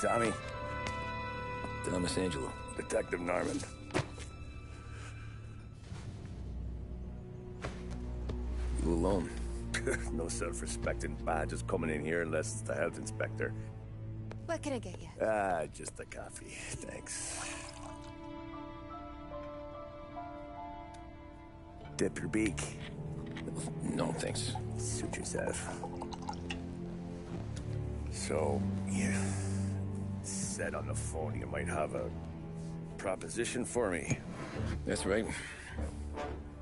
Tommy. Thomas Angelo. Detective Norman. You alone? No self-respecting badges coming in here unless it's the health inspector. What can I get you? Just a coffee. Thanks. Dip your beak. No, thanks. Suit yourself. So, you said on the phone you might have a proposition for me. That's right.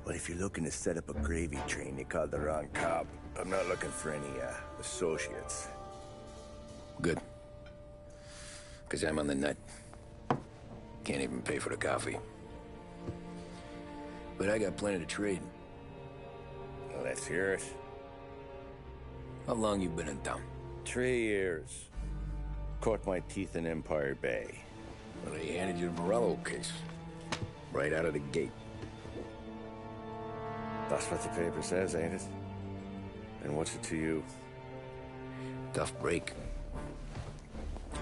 Well, if you're looking to set up a gravy train, you called the wrong cop. I'm not looking for any, associates. Good. Because I'm on the nut. Can't even pay for the coffee. But I got plenty to trade. Well, let's hear it. How long you been in town? 3 years. Caught my teeth in Empire Bay. Well, they handed you the Morello case. Right out of the gate. That's what the paper says, ain't it? And what's it to you? Tough break.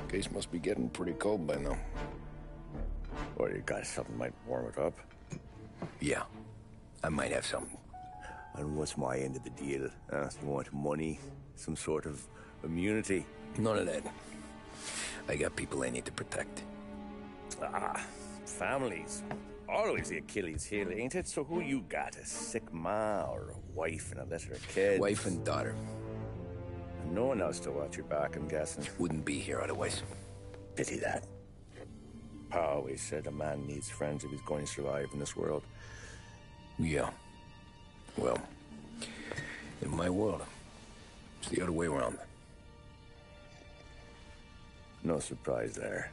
Case must be getting pretty cold by now. Or you got something might warm it up? Yeah, I might have something. And what's my end of the deal? You want money? Some sort of immunity? None of that. I got people I need to protect. Families. Always the Achilles heel, ain't it? So who you got? A sick ma or a wife and a litter of kids? Wife and daughter. And no one else to watch your back, I'm guessing. Wouldn't be here otherwise. Pity that. Pa always said a man needs friends if he's going to survive in this world. Yeah. Well, in my world, it's the other way around. No surprise there.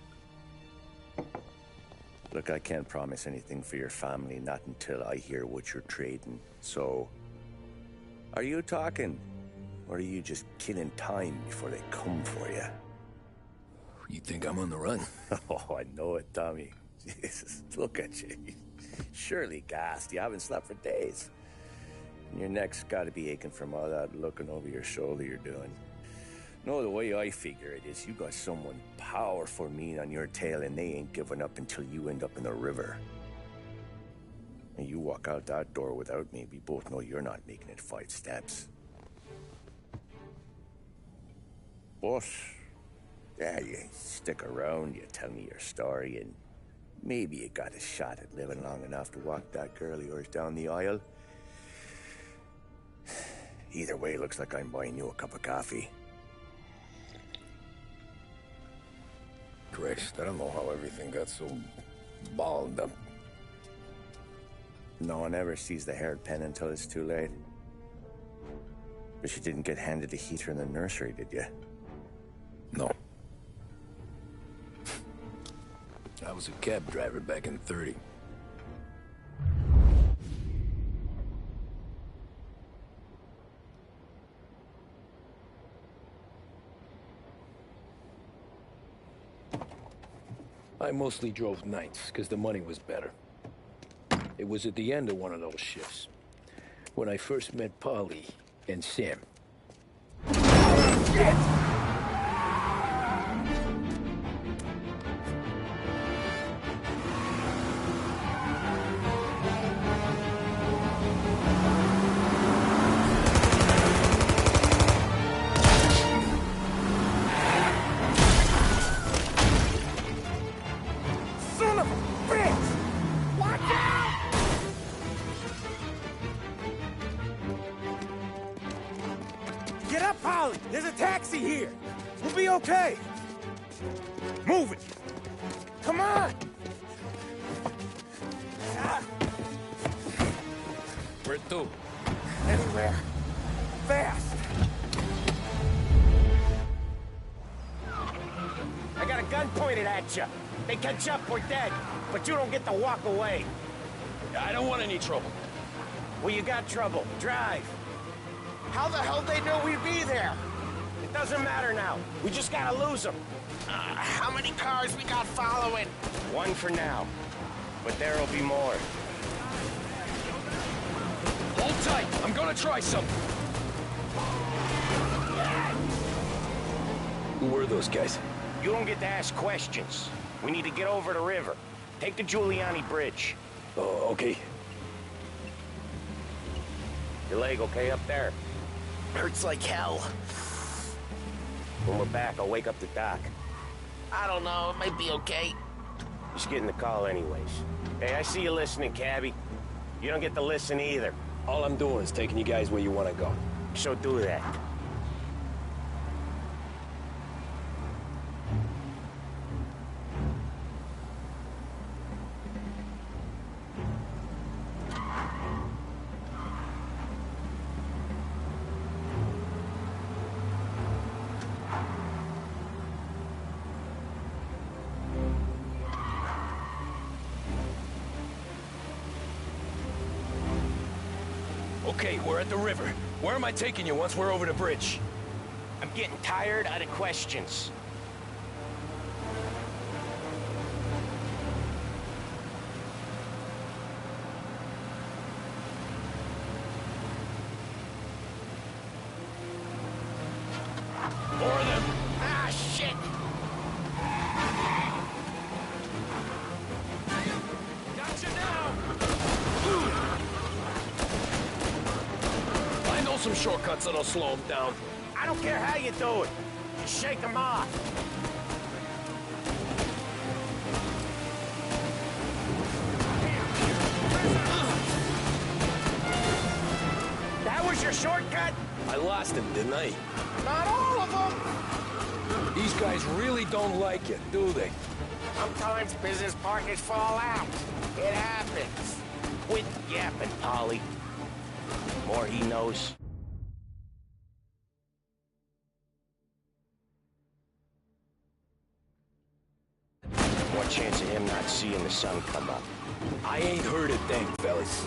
Look, I can't promise anything for your family, not until I hear what you're trading. So, are you talking? Or are you just killing time before they come for you? You think I'm on the run? Oh, I know it, Tommy. Jesus, look at you. Surely gassed. You haven't slept for days. And your neck's got to be aching from all that looking over your shoulder you're doing. No, the way I figure it is you got someone powerful mean on your tail and they ain't giving up until you end up in the river. And you walk out that door without me, we both know you're not making it 5 steps. But, yeah, you stick around, you tell me your story, and maybe you got a shot at living long enough to walk that girl of yours down the aisle. Either way, looks like I'm buying you a cup of coffee. Christ, I don't know how everything got so balled up. No one ever sees the haired pen until it's too late. But you didn't get handed a heater in the nursery, did you? No. I was a cab driver back in '30. I mostly drove nights, because the money was better. It was at the end of one of those shifts, when I first met Polly and Sam. Shit! Get up, Polly! There's a taxi here! We'll be okay! Move it! Come on! Where to? Anywhere. Fast! I got a gun pointed at you. They catch up, we're dead. But you don't get to walk away. I don't want any trouble. Well, you got trouble. Drive. How the hell they know we'd be there? It doesn't matter now. We just gotta lose them. How many cars we got following? One for now. But there'll be more. Hold tight. I'm gonna try something. Who were those guys? You don't get to ask questions. We need to get over the river. Take the Giuliani Bridge. Oh, okay. Your leg okay up there? Hurts like hell. When we're back, I'll wake up the doc. I don't know, it might be okay. Just getting the call anyways. Hey, I see you listening, cabbie. You don't get to listen either. All I'm doing is taking you guys where you want to go. So do that. Okay, we're at the river. Where am I taking you once we're over the bridge? I'm getting tired of the questions. More of them! Ah, shit! Gotcha now! I know some shortcuts that'll slow them down. I don't care how you do it. Just shake them off. That was your shortcut? I lost him, didn't I? Not all of them. These guys really don't like it, do they? Sometimes business partners fall out. It happens. Quit yapping, Polly. More he knows. More chance of him not seeing the sun come up. I ain't heard a thing, fellas.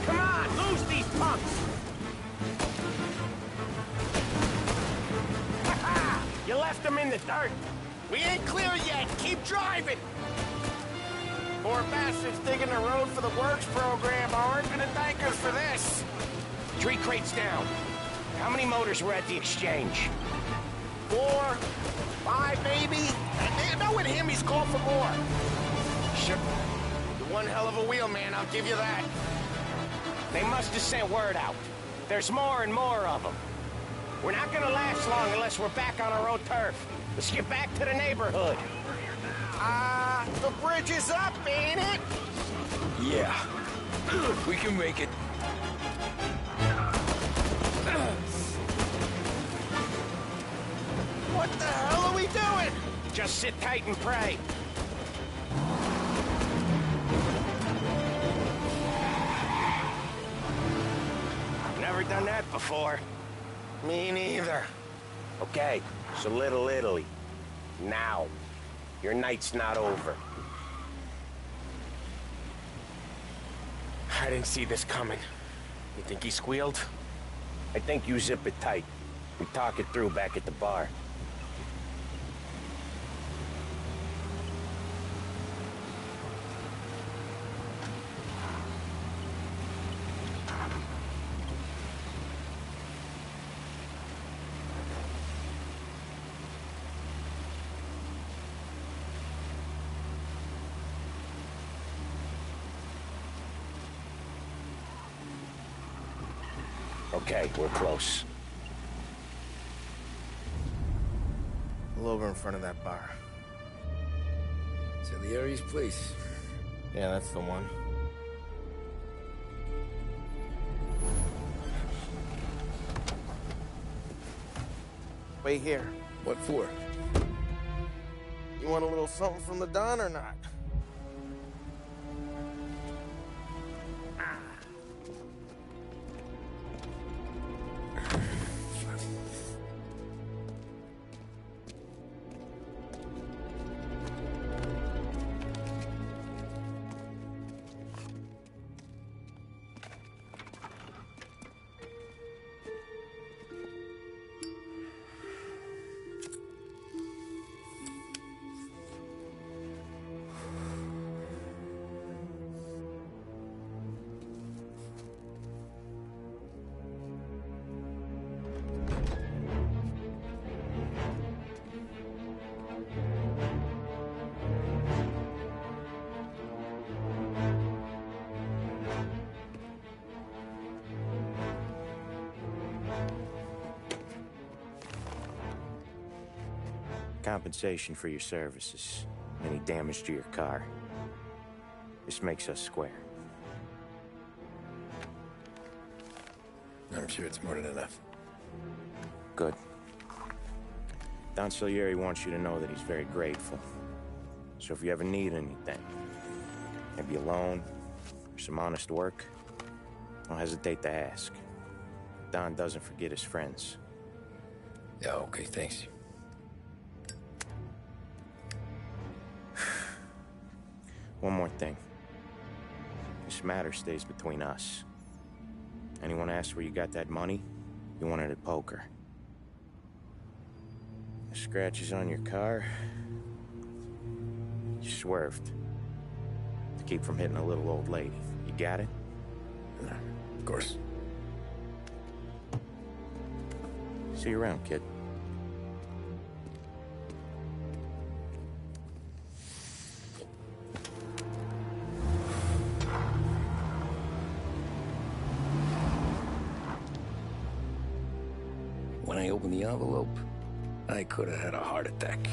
Come on, lose these punks! You left them in the dirt. We ain't clear yet, keep driving! Poor bastards digging the road for the works program aren't gonna thank us for this. 3 crates down. How many motors were at the exchange? 4, 5 maybe? And knowing him, he's called for more. Sure. You're one hell of a wheelman, I'll give you that. They must have sent word out. There's more and more of them. We're not gonna last long unless we're back on our own turf. Let's get back to the neighborhood. The bridge is up, ain't it? Yeah. We can make it. What the hell are we doing? Just sit tight and pray. Never done that before. Me neither. Okay, so Little Italy. Now. Your night's not over. I didn't see this coming. You think he squealed? I think you zip it tight. We talk it through back at the bar. Okay, we're close. Pull over in front of that bar. Salieri's place. Yeah, that's the one. Wait here. What for? You want a little something from the Don or not? Compensation for your services. Any damage to your car. This makes us square. I'm sure it's more than enough. Good. Don Salieri wants you to know that he's very grateful. So if you ever need anything, maybe a loan or some honest work, don't hesitate to ask. Don doesn't forget his friends. Yeah, okay, thanks. One more thing. This matter stays between us. Anyone asks where you got that money, you won it at poker. The scratches on your car, you swerved. To keep from hitting a little old lady. You got it? Of course. See you around, kid. When I opened the envelope, I could have had a heart attack.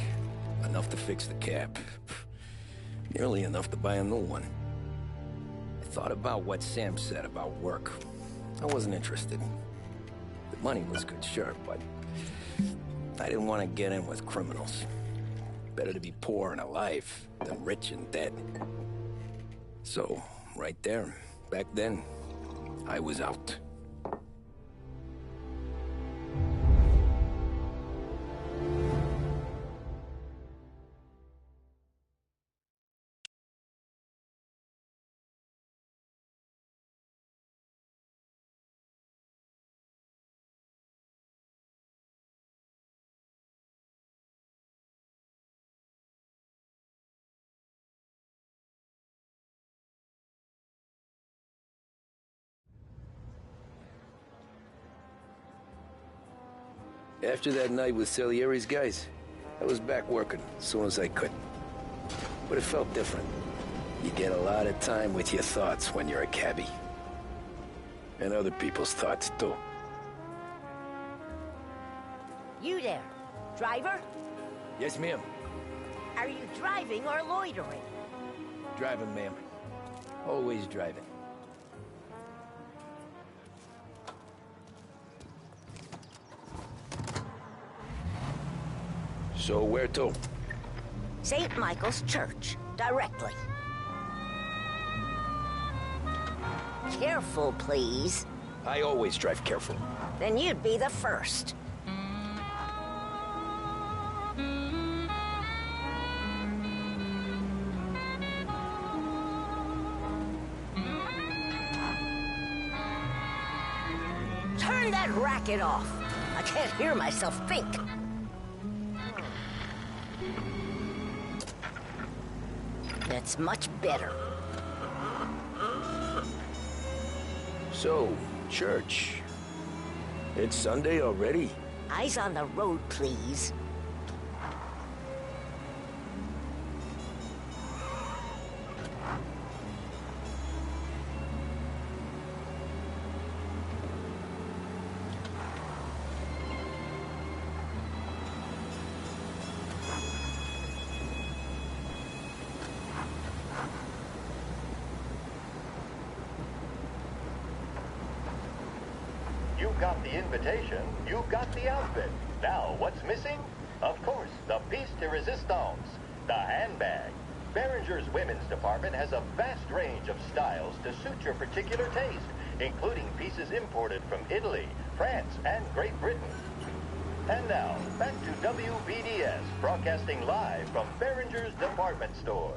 Enough to fix the cab. Nearly enough to buy a new one. I thought about what Sam said about work. I wasn't interested. The money was good, sure, but I didn't want to get in with criminals. Better to be poor and alive than rich and dead. So, right there, back then, I was out. After that night with Salieri's guys, I was back working as soon as I could. But it felt different. You get a lot of time with your thoughts when you're a cabbie. And other people's thoughts, too. You there, driver? Yes, ma'am. Are you driving or loitering? Driving, ma'am. Always driving. So where to? St. Michael's Church, directly. Careful, please. I always drive careful. Then you'd be the first. Turn that racket off. I can't hear myself think. That's much better. So, church. It's Sunday already? Eyes on the road, please. You've got the invitation, you've got the outfit. Now, what's missing? Of course, the piece de resistance, the handbag. Behringer's women's department has a vast range of styles to suit your particular taste, including pieces imported from Italy, France, and Great Britain. And now, back to WBDS, broadcasting live from Behringer's department store.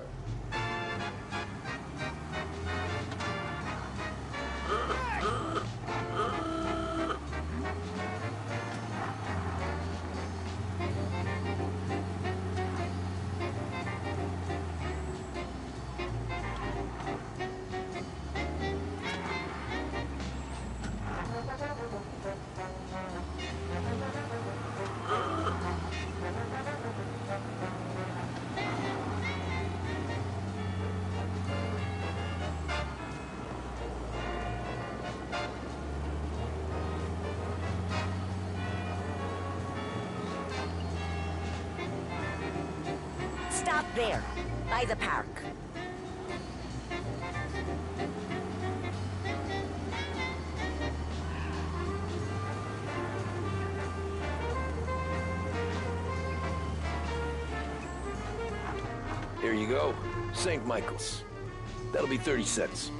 There, by the park. Here you go. St. Michael's. That'll be 30 cents.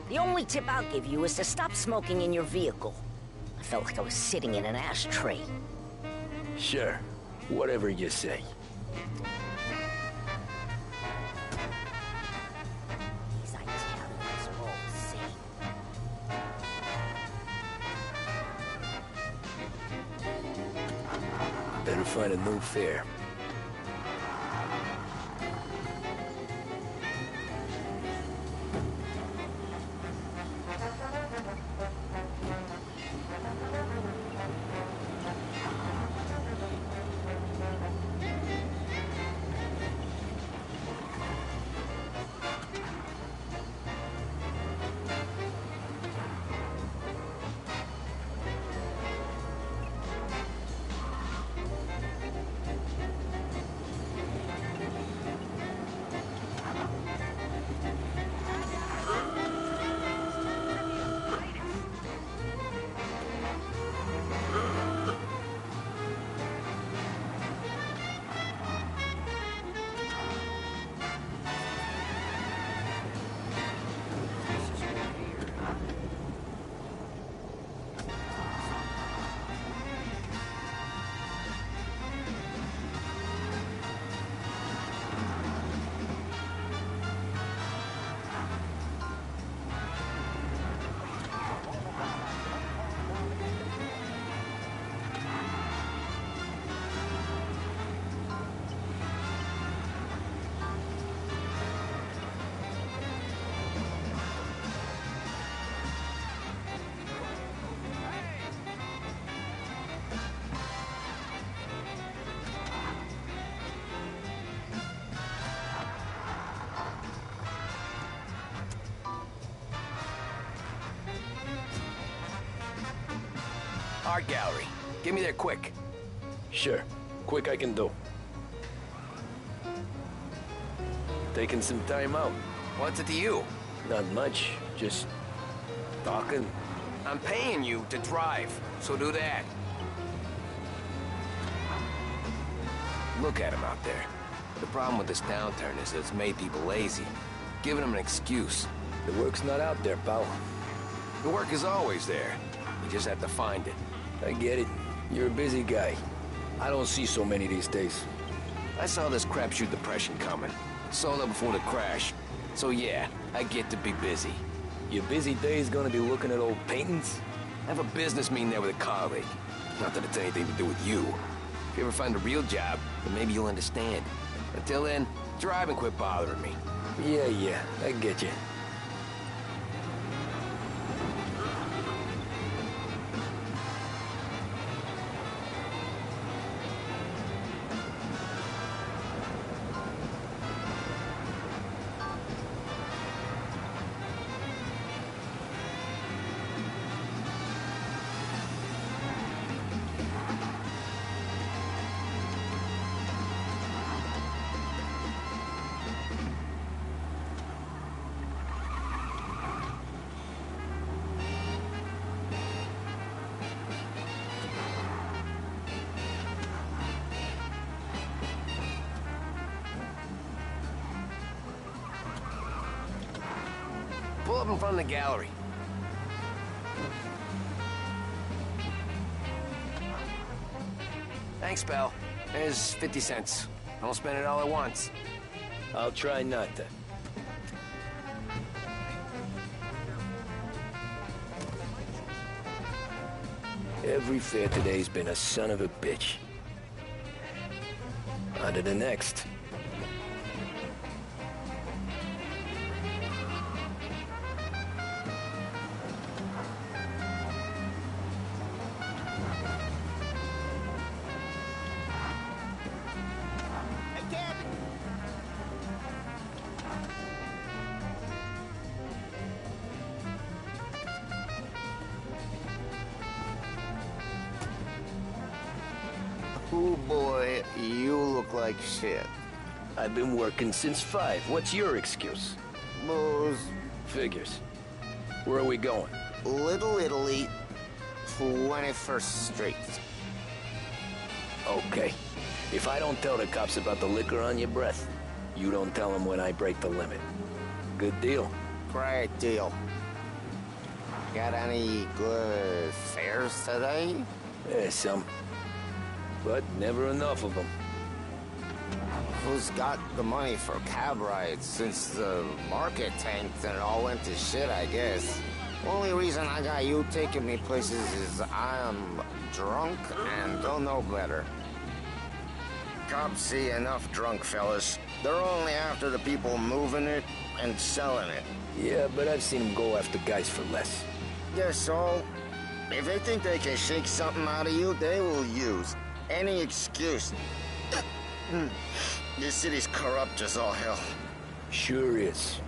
The only tip I'll give you is to stop smoking in your vehicle. I felt like I was sitting in an ashtray. Sure. Whatever you say. These Italians are all the same. Better find a new fare. Art gallery. Get me there quick. Sure. Quick I can do. Taking some time out. What's it to you? Not much. Just talking. I'm paying you to drive, so do that. Look at him out there. The problem with this downturn is that it's made people lazy, giving them an excuse. The work's not out there, pal. The work is always there. You just have to find it. I get it. You're a busy guy. I don't see so many these days. I saw this crapshoot depression coming. Sold up before the crash. So yeah, I get to be busy. Your busy day's gonna be looking at old paintings? I have a business meeting there with a colleague. Not that it's anything to do with you. If you ever find a real job, then maybe you'll understand. Until then, drive and quit bothering me. Yeah, I get you. Pull up in front of the gallery. Thanks, pal. There's 50 cents. Don't spend it all at once. I'll try not to. Every fare today's been a son of a bitch. On to the next. Oh boy, you look like shit. I've been working since 5. What's your excuse? Booze. Figures. Where are we going? Little Italy, 21st Street. Okay. If I don't tell the cops about the liquor on your breath, you don't tell them when I break the limit. Good deal. Great deal. Got any good fares today? Yeah, some. But never enough of them. Who's got the money for cab rides since the market tanked and it all went to shit, I guess? Only reason I got you taking me places is I'm drunk and don't know better. Cops see enough drunk fellas. They're only after the people moving it and selling it. Yeah, but I've seen them go after guys for less. Guess so. If they think they can shake something out of you, they will use any excuse. This city's corrupt as all hell. Sure is.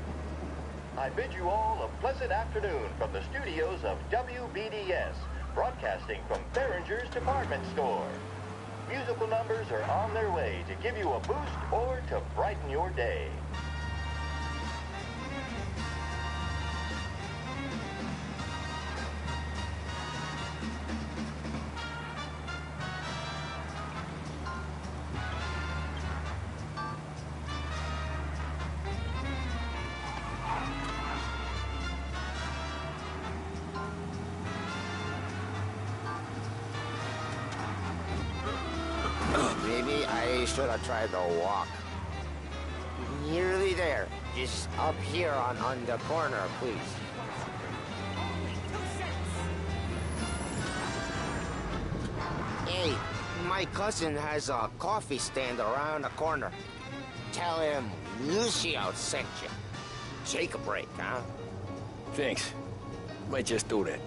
I bid you all a pleasant afternoon from the studios of WBDS, broadcasting from Behringer's department store. Musical numbers are on their way to give you a boost or to brighten your day. Maybe I should have tried to walk. Nearly there. Just up here on the corner, please. Hey, my cousin has a coffee stand around the corner. Tell him Lucio sent you. Take a break, huh? Thanks. Might just do that.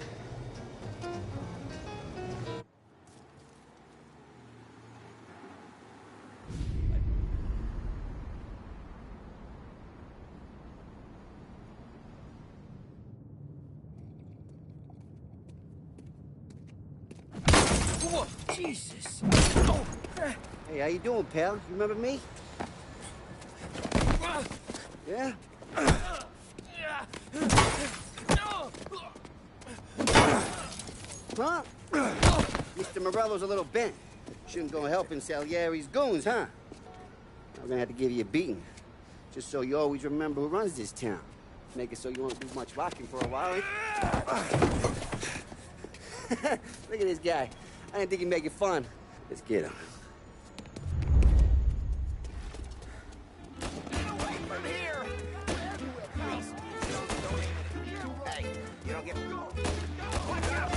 Whoa, Jesus. Oh. Hey, how you doing, pal? You remember me? Yeah? Huh? Mr. Morello's a little bent. Shouldn't go helping Salieri's goons, huh? I'm gonna have to give you a beating. Just so you always remember who runs this town. Make it so you won't do much rocking for a while, eh? Look at this guy. I didn't think he'd make it fun. Let's get him. Get away from here! Hey, you don't get... Watch out!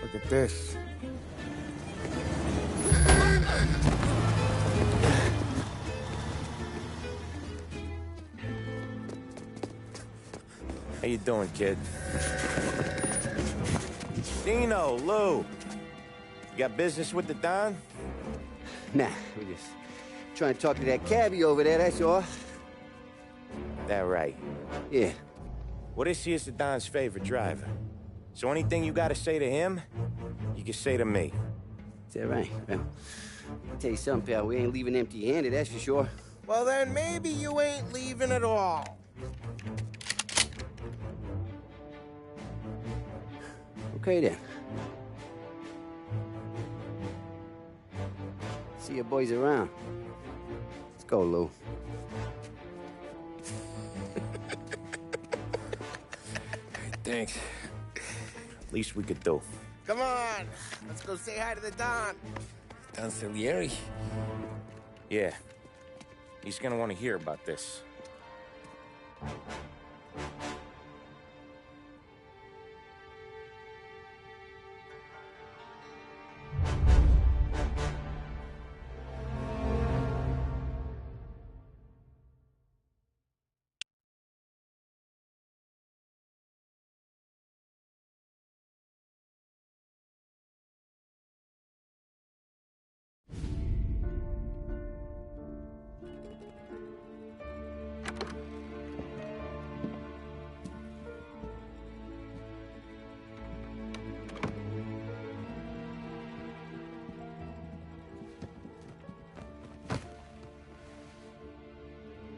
Look at this. How you doing, kid? Dino, Lou. You got business with the Don? Nah, we're just trying to talk to that cabbie over there, that's all. That right. Yeah. Well, this here's the Don's favorite driver. So anything you gotta say to him, you can say to me. Is that right? Well, I'll tell you something, pal. We ain't leaving empty-handed, that's for sure. Well, then maybe you ain't leaving at all. Okay, then. See your boys around. Let's go, Lou. Thanks. Least we could do. Come on, let's go say hi to the Don. Don Salieri? Yeah. He's gonna want to hear about this.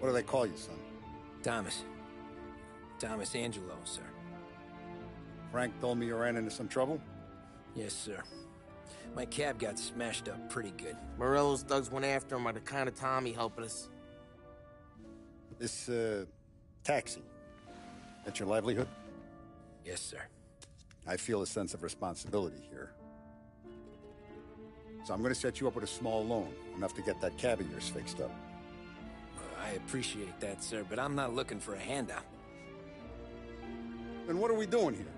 What do they call you, son? Thomas. Thomas Angelo, sir. Frank told me you ran into some trouble? Yes, sir. My cab got smashed up pretty good. Morello's thugs went after him by the kind of Tommy helping us. This, taxi. That's your livelihood? Yes, sir. I feel a sense of responsibility here. So I'm gonna set you up with a small loan, enough to get that cab of yours fixed up. I appreciate that, sir, but I'm not looking for a handout. Then what are we doing here?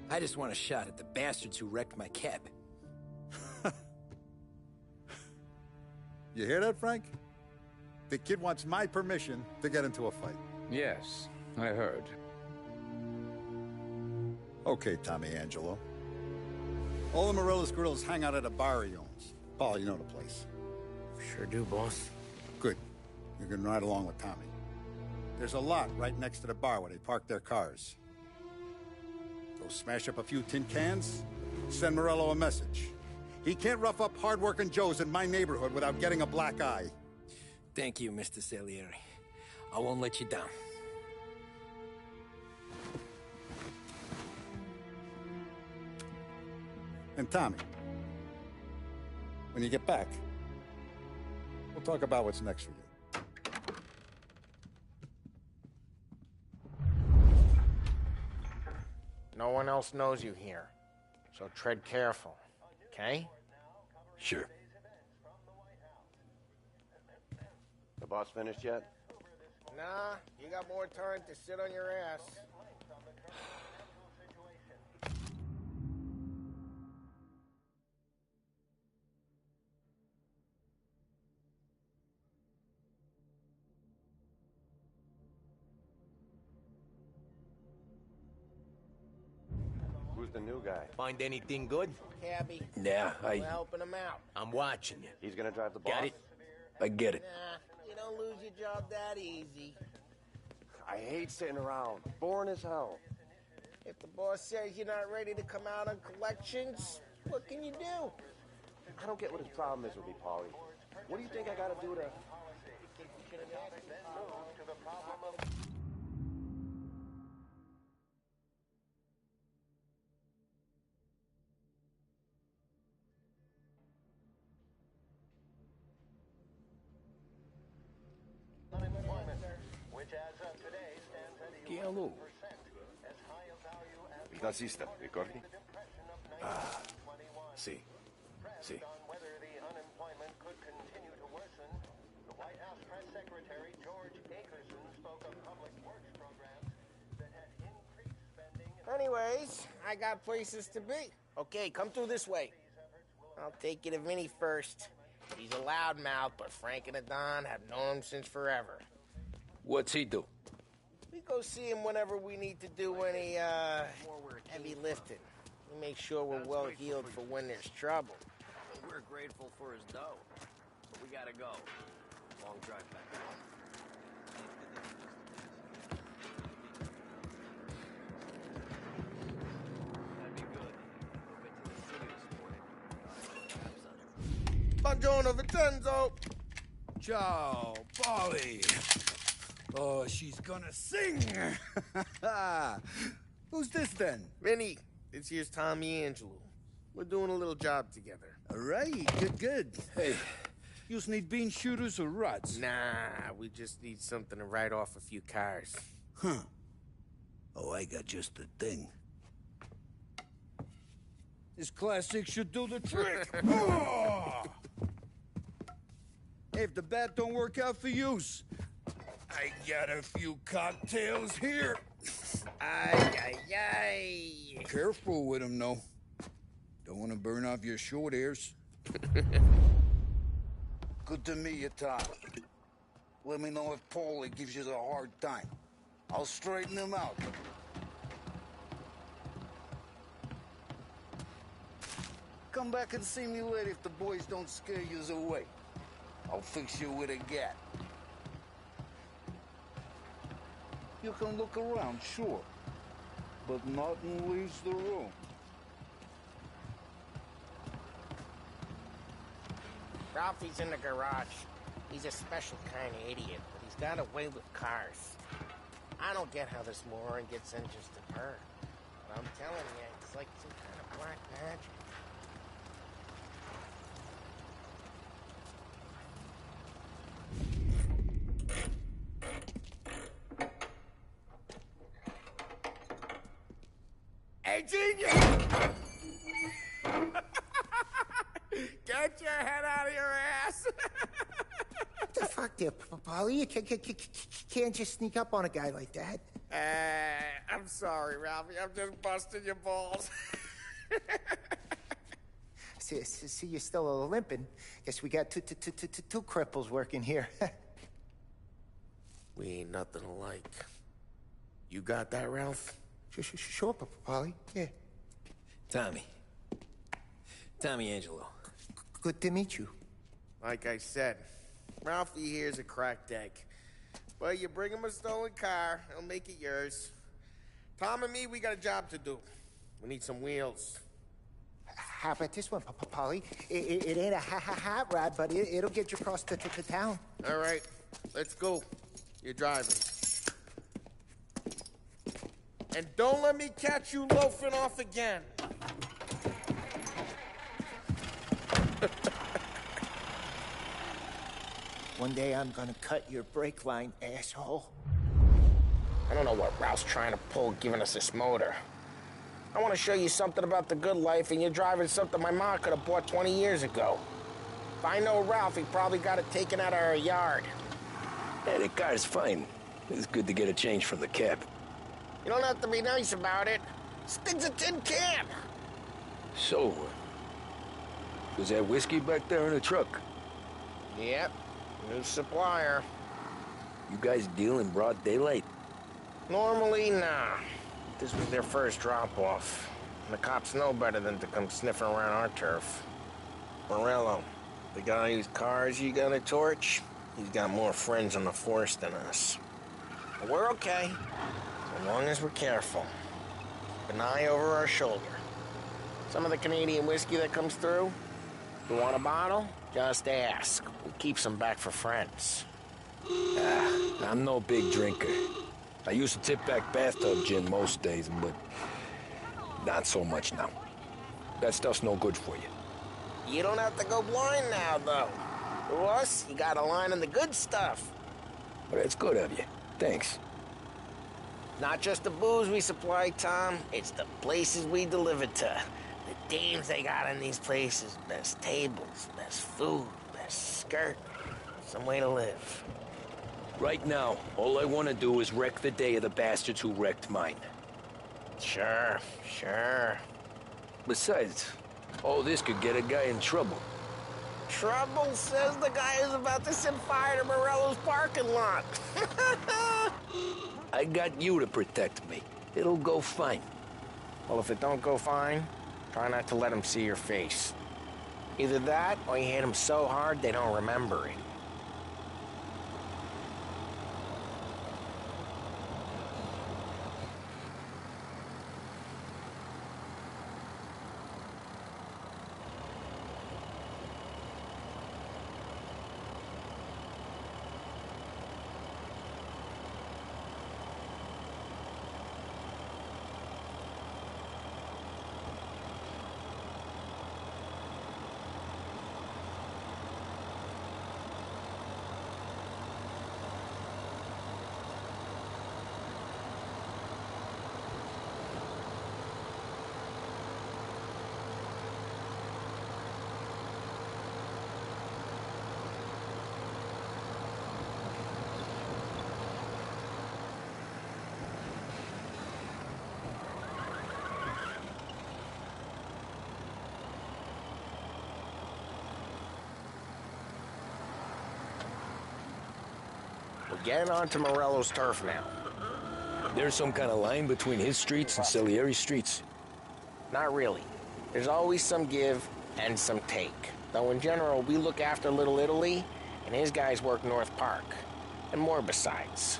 I just want a shot at the bastards who wrecked my cab. You hear that, Frank? The kid wants my permission to get into a fight. Yes, I heard. Okay, Tommy Angelo. All the Morello's grills hang out at a bar he owns. Paul, you know the place. Sure do, boss. Good. You can ride along with Tommy. There's a lot right next to the bar where they park their cars. Go smash up a few tin cans, send Morello a message. He can't rough up hard-working Joes in my neighborhood without getting a black eye. Thank you, Mr. Salieri. I won't let you down. And Tommy, when you get back, we'll talk about what's next for you. No one else knows you here, so tread careful, okay? Sure. The boss finished yet? Nah, you got more time to sit on your ass. Who's the new guy? Find anything good? Cabby. Yeah, We're helping him out. I'm watching you. He's gonna drive the boss? Got it? I get it. Nah, you don't lose your job that easy. I hate sitting around. Boring as hell. If the boss says you're not ready to come out on collections, what can you do? I don't get what his problem is with me, Paulie. What do you think I gotta do to... Che a lui? Il nazista, ricordi? Ah, sì. Sì. Anyways, I got places to be. Okay, come through this way. I'll take you to Vinny first. He's a loudmouth, but Frank and the Don have known him since forever. What's he do? We go see him whenever we need to do any, heavy lifting. We make sure we're well heeled for when there's trouble. We're grateful for his dough, but we gotta go. Long drive back. Buongiorno, Vincenzo! Ciao, Polly. Oh, she's gonna sing. Who's this then? Vinny, this here's Tommy Angelo. We're doing a little job together. All right, good. Hey, you need bean shooters or rods? Nah, we just need something to write off a few cars. Huh. Oh, I got just the thing. This classic should do the trick. Oh! Hey, if the bat don't work out for yous, I got a few cocktails here. Ay, ay, ay. Careful with them, though. Don't want to burn off your short hairs. Good to meet you, Tom. Let me know if Paulie gives you a hard time. I'll straighten him out. Come back and see me later if the boys don't scare yous away. I'll fix you with a gat. You can look around, sure. But nothing leaves the room. Ralphie's in the garage. He's a special kind of idiot, but he's got a way with cars. I don't get how this moron gets in just to her. But I'm telling you, it's like some kind of black magic. Hey, genius! Get your head out of your ass! What the fuck there, Paulie? You can't just sneak up on a guy like that. I'm sorry, Ralphie. I'm just busting your balls. See, you're still limping. Guess we got two cripples working here. We ain't nothing alike. You got that, Ralph? Sure, Paulie. Yeah. Tommy Angelo. Good to meet you. Like I said, Ralphie here's a cracked egg. But you bring him a stolen car, he'll make it yours. Tom and me, we got a job to do. We need some wheels. How about this one, Paulie? It ain't a hot rod, but it'll get you across to town. All right, let's go. You're driving. And don't let me catch you loafing off again. One day I'm gonna cut your brake line, asshole. I don't know what Ralph's trying to pull giving us this motor. I want to show you something about the good life, and you're driving something my mom could have bought 20 years ago. If I know Ralph, he probably got it taken out of our yard. Yeah, the car's fine. It's good to get a change from the cab. You don't have to be nice about it. Stig's a tin can. So, was that whiskey back there in the truck? Yep, new supplier. You guys deal in broad daylight? Normally, nah. This was their first drop-off. The cops know better than to come sniffing around our turf. Morello, the guy whose cars you got a torch, he's got more friends on the force than us. But we're okay, as long as we're careful. Keep an eye over our shoulder. Some of the Canadian whiskey that comes through, if you want a bottle, just ask. We'll keep some back for friends. I'm no big drinker. I used to tip back bathtub gin most days, but not so much now. That stuff's no good for you. You don't have to go blind now, though. To us, you got a line on the good stuff. Well, that's good of you. Thanks. Not just the booze we supply, Tom. It's the places we deliver to. The dames they got in these places. Best tables, best food, best skirt. Some way to live. Right now, all I want to do is wreck the day of the bastards who wrecked mine. Sure. Besides, all this could get a guy in trouble. Trouble says the guy is about to set fire to Morello's parking lot. I got you to protect me. It'll go fine. Well, if it don't go fine, try not to let them see your face. Either that, or you hit them so hard they don't remember it. Get onto Morello's turf now. There's some kind of line between his streets and Salieri's streets? Not really. There's always some give and some take. Though in general, we look after Little Italy, and his guys work North Park. And more besides.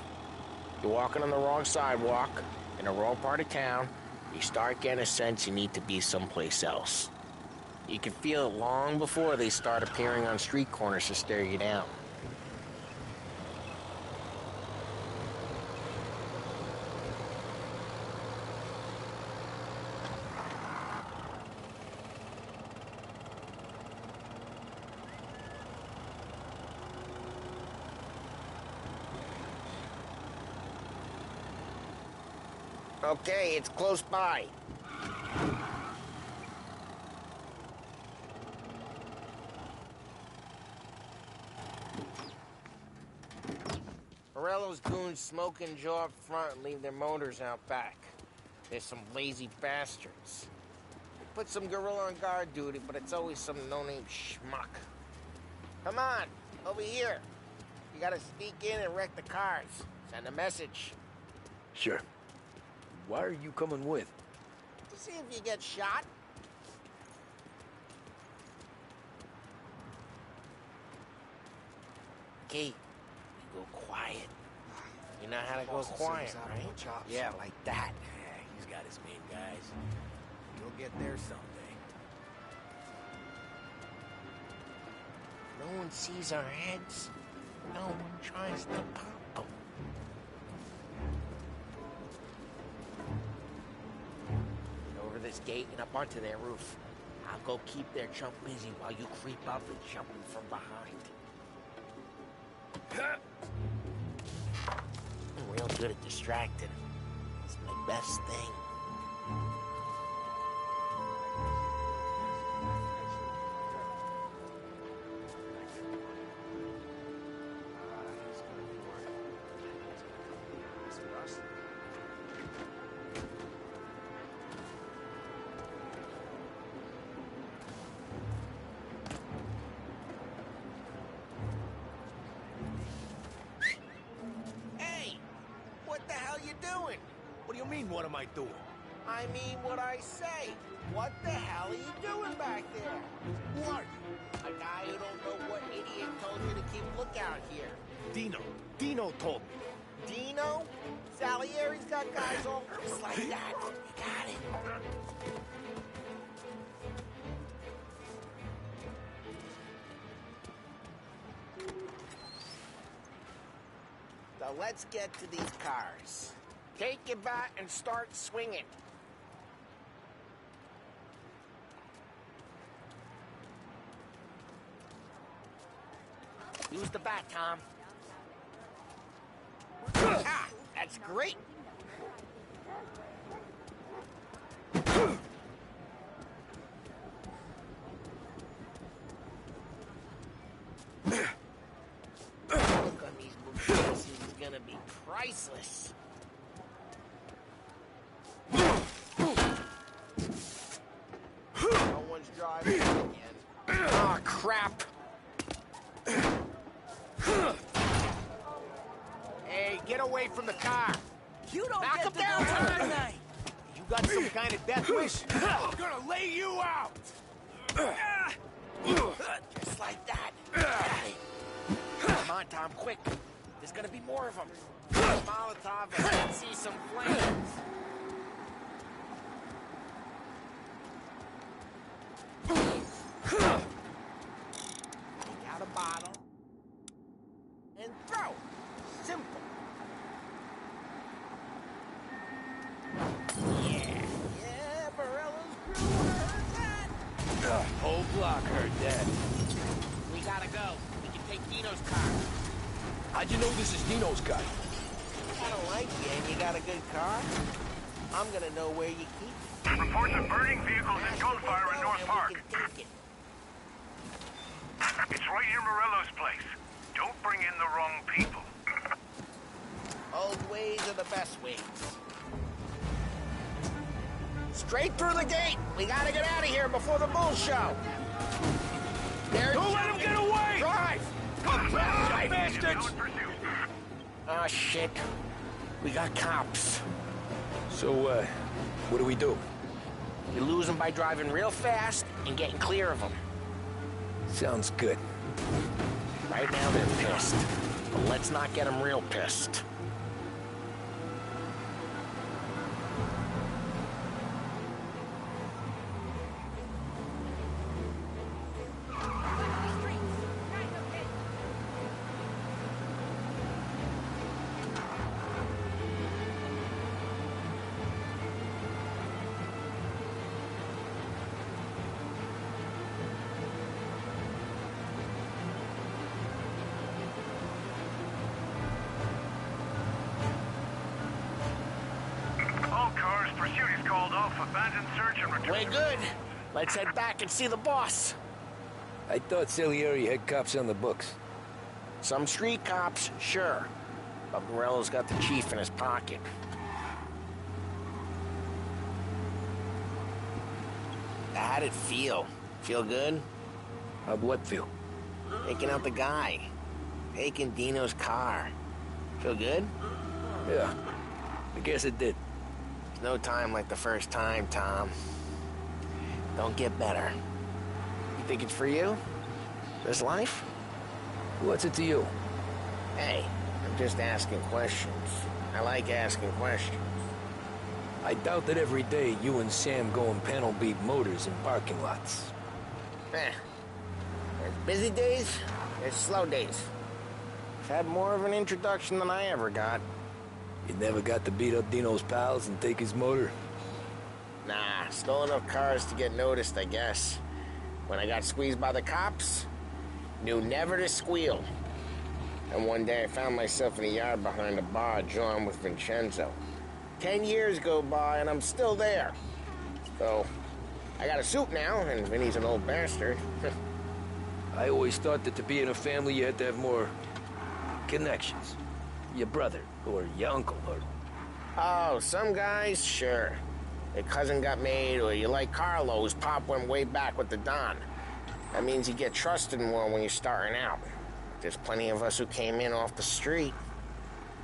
You're walking on the wrong sidewalk, in the wrong part of town, you start getting a sense you need to be someplace else. You can feel it long before they start appearing on street corners to stare you down. Okay, it's close by. Morello's goons smoke and jaw up front and leave their motors out back. There's some lazy bastards. They put some gorilla on guard duty, but it's always some no-name schmuck. Come on, over here. You gotta sneak in and wreck the cars. Send a message. Sure. Why are you coming with? To see if you get shot. Okay, you go quiet. You know how to go quiet, right? Yeah, like that. Yeah, he's got his main guys. You'll get there someday. No one sees our heads. No one tries to pop them. Over this gate and up onto their roof. I'll go keep their chump busy while you creep up and jump them from behind. I'm real good at distracting. It's my best thing. What do you mean, what am I doing? I mean what I say. What the hell are you doing back there? Who are you? A guy who don't know what idiot told you to keep lookout here. Dino. Dino told me. Dino? Salieri's got guys all just like that. You got it. So let's get to these cars. Take your bat and start swinging. Use the bat, Tom. Ah, that's great. Look on these movies is gonna be priceless. No one's driving again. Ah, crap. Hey, get away from the car. You don't Knock get him to down go home tonight. tonight. You got some kind of death wish? I'm gonna lay you out. Just like that. Come on, Tom, quick. There's gonna be more of them. Molotov, and I can see some flames. Take out a bottle and throw. Simple. Yeah, Morello's crew heard that. Whole block heard that. We gotta go. We can take Dino's car. How'd you know this is Dino's guy? I don't like you, and you got a good car. I'm gonna know where you keep it. Reports of burning vehicles and gunfire in North Park. It's right near Morello's place. Don't bring in the wrong people. Old ways are the best ways. Straight through the gate. We gotta get out of here before the bull show. Don't let him get away! Drive! Come, drive, bastards! Ah, shit. We got cops. So, what do we do? You lose them by driving real fast and getting clear of them. Sounds good. Right now they're pissed, but let's not get them real pissed. All cars, pursuit is called off. Abandoned search and return. Way good. Let's head back and see the boss. I thought Salieri had cops on the books. Some street cops, sure. But Morello's got the chief in his pocket. How'd it feel? Feel good? How'd what feel? Taking out the guy. Taking Dino's car. Feel good? Yeah, I guess it did. There's no time like the first time, Tom. Don't get better. You think it's for you? This life? What's it to you? Hey, I'm just asking questions. I like asking questions. I doubt that every day you and Sam go and panel beat motors in parking lots. There's busy days, there's slow days. I've had more of an introduction than I ever got. You never got to beat up Dino's pals and take his motor? Nah, stole enough cars to get noticed, I guess. When I got squeezed by the cops, knew never to squeal. And one day I found myself in a yard behind a bar, drawn with Vincenzo. 10 years go by and I'm still there. So, I got a suit now, and Vinny's an old bastard. I always thought that to be in a family you had to have more connections. Your brother, or your uncle, or... Oh, some guys, sure. Your cousin got made, or you like Carlos, Pop went way back with the Don. That means you get trusted more when you're starting out. There's plenty of us who came in off the street.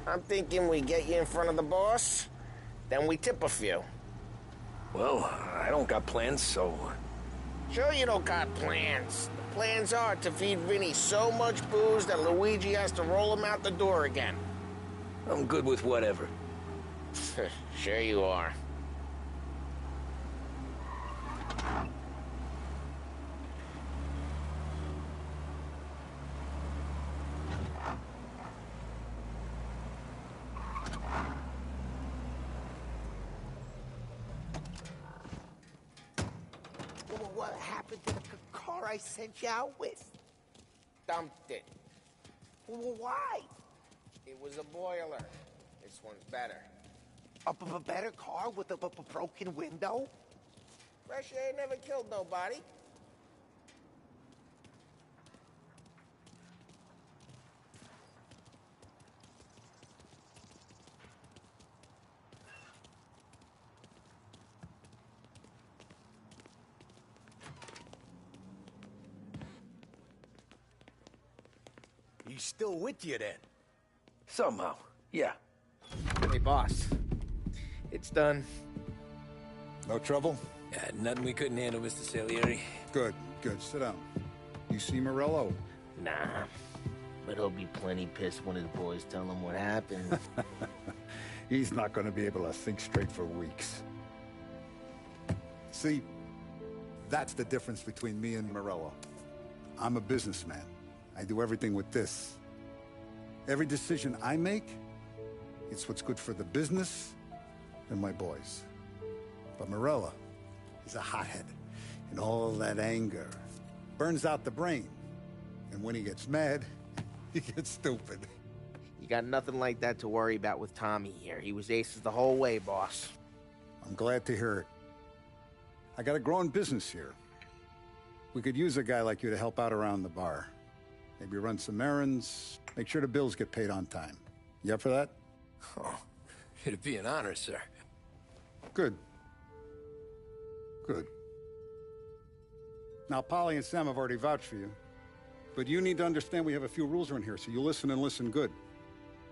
I'm thinking we get you in front of the boss, then we tip a few. Well, I don't got plans, so... Sure you don't got plans. The plans are to feed Vinny so much booze that Luigi has to roll him out the door again. I'm good with whatever. Sure you are. What happened to the car I sent you out with? Dumped it. Why? It was a boiler. This one's better. A better car with a broken window? Fresh air never killed nobody. He's still with you, then? Somehow, yeah. Hey, boss. It's done. No trouble? Nothing we couldn't handle, Mr. Salieri. Good, good. Sit down. You see Morello? Nah, but he'll be plenty pissed when his boys tell him what happened. He's not going to be able to think straight for weeks. See, that's the difference between me and Morello. I'm a businessman. I do everything with this. Every decision I make, it's what's good for the business and my boys. But Morello is a hothead, and all that anger burns out the brain. And when he gets mad, he gets stupid. You got nothing like that to worry about with Tommy here. He was aces the whole way, boss. I'm glad to hear it. I got a growing business here. We could use a guy like you to help out around the bar. Maybe run some errands, make sure the bills get paid on time. You up for that? Oh, it'd be an honor, sir. Good. Good. Now, Polly and Sam have already vouched for you. But you need to understand we have a few rules around here, so you listen and listen good.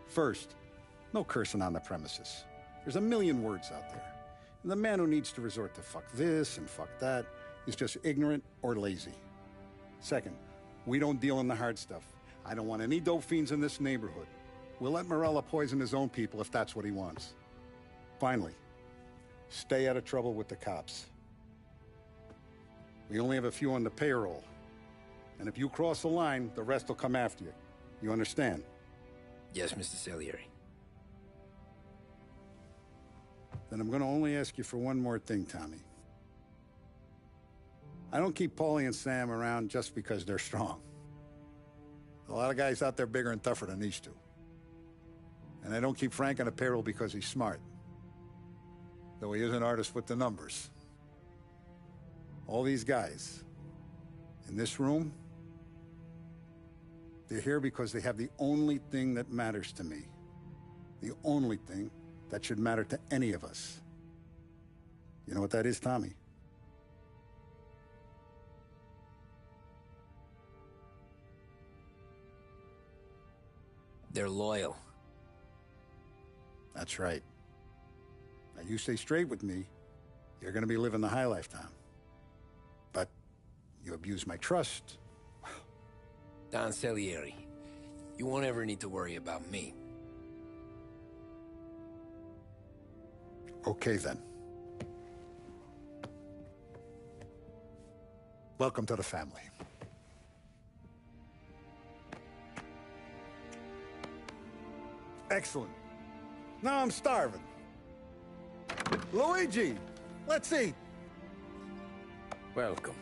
First, no cursing on the premises. There's a million words out there. And the man who needs to resort to fuck this and fuck that is just ignorant or lazy. Second, we don't deal in the hard stuff. I don't want any dope fiends in this neighborhood. We'll let Morello poison his own people if that's what he wants. Finally, stay out of trouble with the cops. We only have a few on the payroll. And if you cross the line, the rest will come after you. You understand? Yes, Mr. Salieri. Then I'm gonna only ask you for one more thing, Tommy. I don't keep Paulie and Sam around just because they're strong. A lot of guys out there bigger and tougher than these two. And I don't keep Frank on the payroll because he's smart. Though he is an artist with the numbers. All these guys in this room, they're here because they have the only thing that matters to me. The only thing that should matter to any of us. You know what that is, Tommy? They're loyal. That's right. Now you stay straight with me, you're gonna be living the high lifetime. But you abuse my trust. Don Salieri, you won't ever need to worry about me. Okay, then. Welcome to the family. Excellent. Now I'm starving. Luigi, let's eat. Welcome.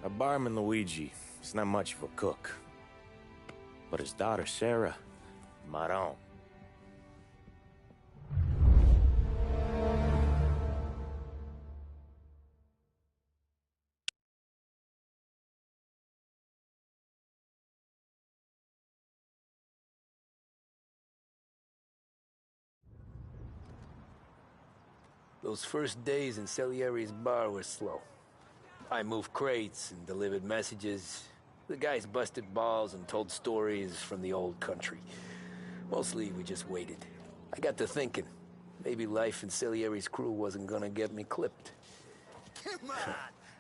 A barman, Luigi, is not much of a cook. But his daughter, Sarah, Maron. Those first days in Salieri's bar were slow. I moved crates and delivered messages. The guys busted balls and told stories from the old country. Mostly, we just waited. I got to thinking, maybe life in Salieri's crew wasn't gonna get me clipped. Come on,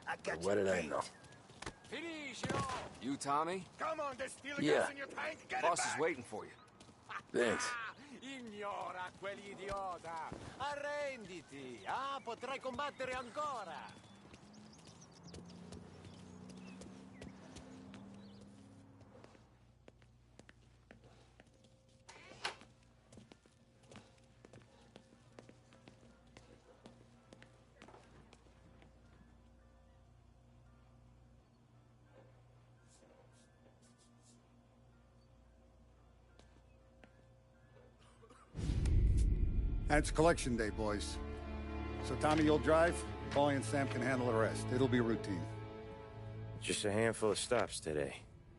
I got What did I know? You, Tommy? Come on, there's still Yeah. gas in your tank. Get Boss it is back. waiting for you. Thanks. Ignora quell'idiota! Arrenditi! Ah, potrai combattere ancora! And it's collection day, boys. So Tommy, you'll drive. Paulie and Sam can handle the rest. It'll be routine. Just a handful of stops today.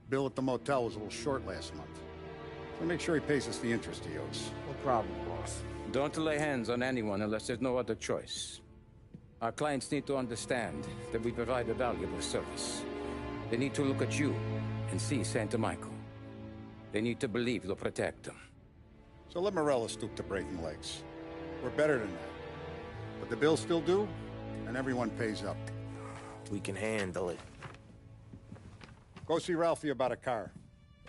Bill at the motel was a little short last month. So make sure he pays us the interest he owes. No problem, boss. Don't lay hands on anyone unless there's no other choice. Our clients need to understand that we provide a valuable service. They need to look at you and see Santa Michael. They need to believe you'll protect them. So let Morello stoop to breaking legs. We're better than that. But the bill's still due, and everyone pays up. We can handle it. Go see Ralphie about a car.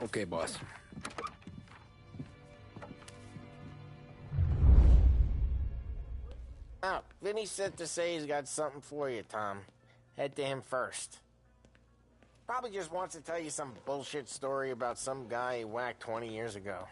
Okay, boss. Oh, Vinny said to say he's got something for you, Tom. Head to him first. Probably just wants to tell you some bullshit story about some guy he whacked 20 years ago.